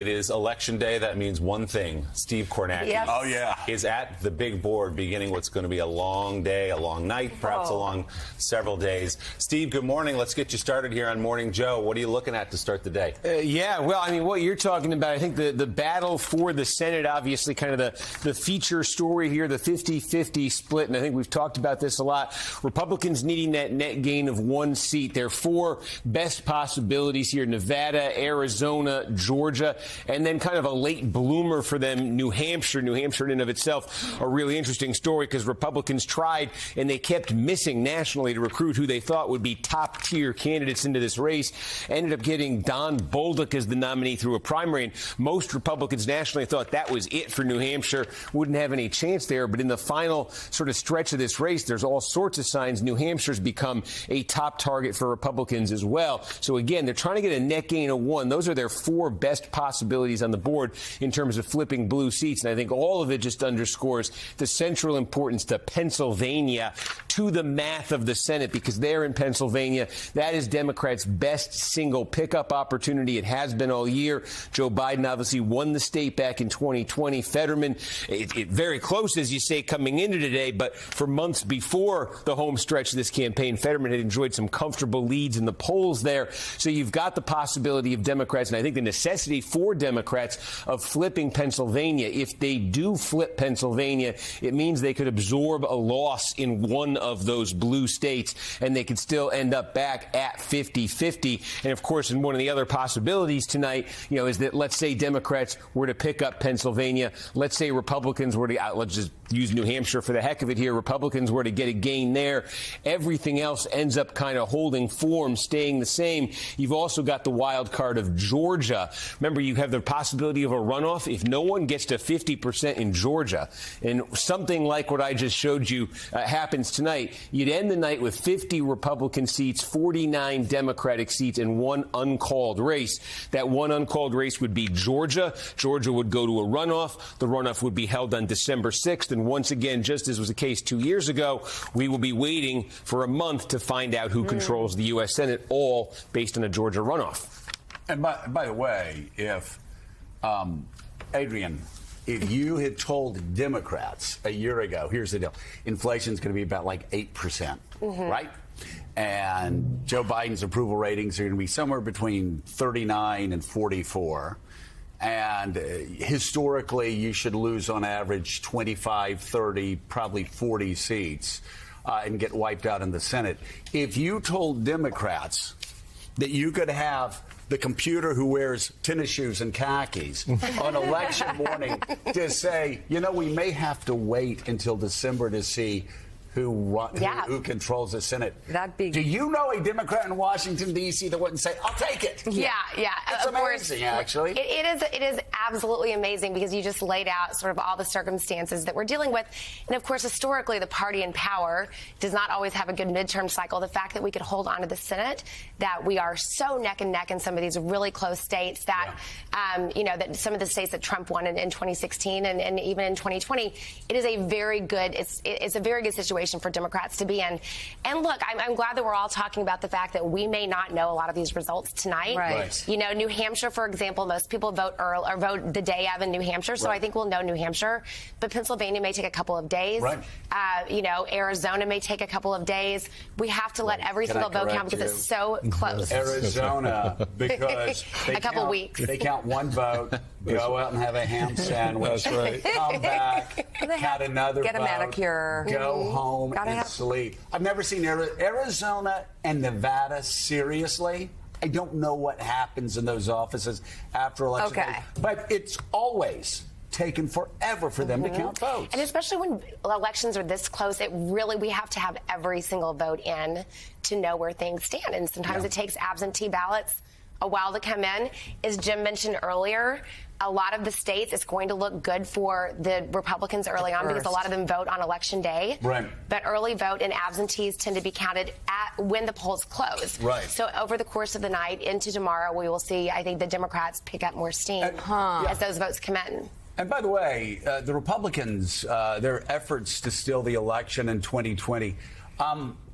It is Election Day. That means one thing. Steve Kornacki is at the big board beginning what's going to be a long day, a long night, perhaps a long several days. Steve, good morning. Let's get you started here on Morning Joe. What are you looking at to start the day? Well, I mean, what you're talking about, I think the battle for the Senate, obviously kind of the feature story here, the 50-50 split, and I think we've talked about this a lot. Republicans needing that net gain of one seat. There are four best possibilities here: Nevada, Arizona, Georgia, and then kind of a late bloomer for them, New Hampshire. New Hampshire in and of itself, a really interesting story because Republicans tried and they kept missing nationally to recruit who they thought would be top-tier candidates into this race. Ended up getting Don Bolduc as the nominee through a primary, and most Republicans nationally thought that was it for New Hampshire, wouldn't have any chance there. But in the final sort of stretch of this race, there's all sorts of signs New Hampshire's become a top target for Republicans as well. So again, they're trying to get a net gain of one. Those are their four best possibilities on the board in terms of flipping blue seats. And I think all of it just underscores the central importance to Pennsylvania, to the math of the Senate, because there in Pennsylvania, that is Democrats' best single pickup opportunity. It has been all year. Joe Biden obviously won the state back in 2020. Fetterman, it very close, as you say, coming into today, but for months before the home stretch of this campaign, Fetterman had enjoyed some comfortable leads in the polls there. So you've got the possibility of Democrats, and I think the necessity for Democrats of flipping Pennsylvania. If they do flip Pennsylvania, it means they could absorb a loss in one of those blue states, and they could still end up back at 50-50. And of course, in one of the other possibilities tonight, is that let's say Democrats were to pick up Pennsylvania. Let's say Republicans were to, let's just use New Hampshire for the heck of it here. Republicans were to get a gain there. Everything else ends up kind of holding form, staying the same. You've also got the wild card of Georgia. Remember, you have the possibility of a runoff if no one gets to 50% in Georgia, and something like what I just showed you happens tonight. You'd end the night with 50 Republican seats, 49 Democratic seats, and one uncalled race. That one uncalled race would be Georgia. Georgia would go to a runoff. The runoff would be held on December 6th. And once again, just as was the case 2 years ago, we will be waiting for a month to find out who controls the U.S. Senate, all based on a Georgia runoff. And by the way, if Adrian, if you had told Democrats a year ago, here's the deal, inflation's going to be about like 8%, right? And Joe Biden's approval ratings are going to be somewhere between 39 and 44. And historically, you should lose on average 25, 30, probably 40 seats and get wiped out in the Senate. If you told Democrats that you could have the computer who wears tennis shoes and khakis on election morning to say, we may have to wait until December to see who controls the Senate. Do you know a Democrat in Washington, D.C. that wouldn't say, I'll take it? Yeah. It's amazing, actually. It is absolutely amazing because you just laid out sort of all the circumstances that we're dealing with. And, of course, historically, the party in power does not always have a good midterm cycle. The fact that we could hold on to the Senate, that we are so neck and neck in some of these really close states that, that some of the states that Trump won in 2016 and even in 2020, it is a very good, it's a very good situation for Democrats to be in. And look, I'm glad that we're all talking about the fact that we may not know a lot of these results tonight. Right. New Hampshire, for example, most people vote early or vote the day of in New Hampshire, so I think we'll know New Hampshire. But Pennsylvania may take a couple of days. Right. Arizona may take a couple of days. We have to let every single vote count because it's so close. Arizona, because a couple weeks. They count one vote, go out and have a ham sandwich. That's right. Come back, count another Get a vote, manicure. go home and sleep. I've never seen Arizona and Nevada, seriously. I don't know what happens in those offices after election day, but it's always taken forever for them to count votes. And especially when elections are this close, we have to have every single vote in to know where things stand. And sometimes it takes absentee ballots a while to come in. As Jim mentioned earlier, a lot of the states, it's going to look good for the Republicans early on because a lot of them vote on Election Day. Right. But early vote and absentees tend to be counted when the polls close. Right. So over the course of the night into tomorrow, we will see, I think, the Democrats pick up more steam as those votes come in. And by the way, the Republicans, their efforts to steal the election in 2020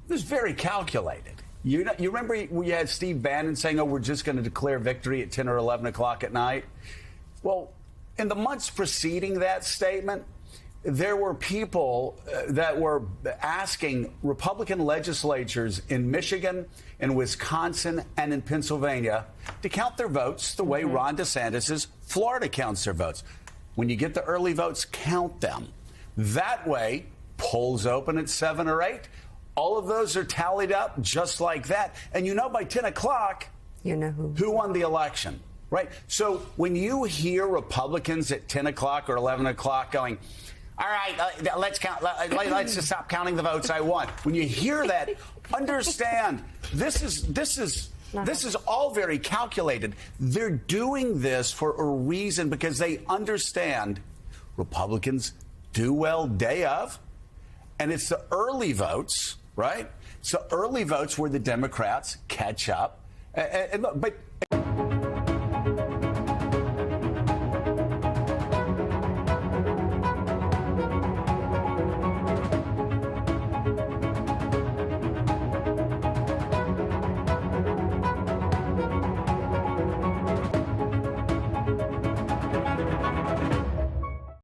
was very calculated. You remember we had Steve Bannon saying, we're just going to declare victory at 10 or 11 o'clock at night? Well, in the months preceding that statement, there were people that were asking Republican legislatures in Michigan, in Wisconsin, and in Pennsylvania to count their votes the way Ron DeSantis' Florida counts their votes. When you get the early votes, count them. That way, polls open at 7 or 8. All of those are tallied up just like that. And you know by 10 o'clock, you know who won the election, right? So when you hear Republicans at 10 o'clock or 11 o'clock going, all right, let's count. Let's just stop counting the votes. I won. When you hear that, understand this is all very calculated. They're doing this for a reason because they understand Republicans do well day of, and it's the early votes, right? It's the early votes where the Democrats catch up. But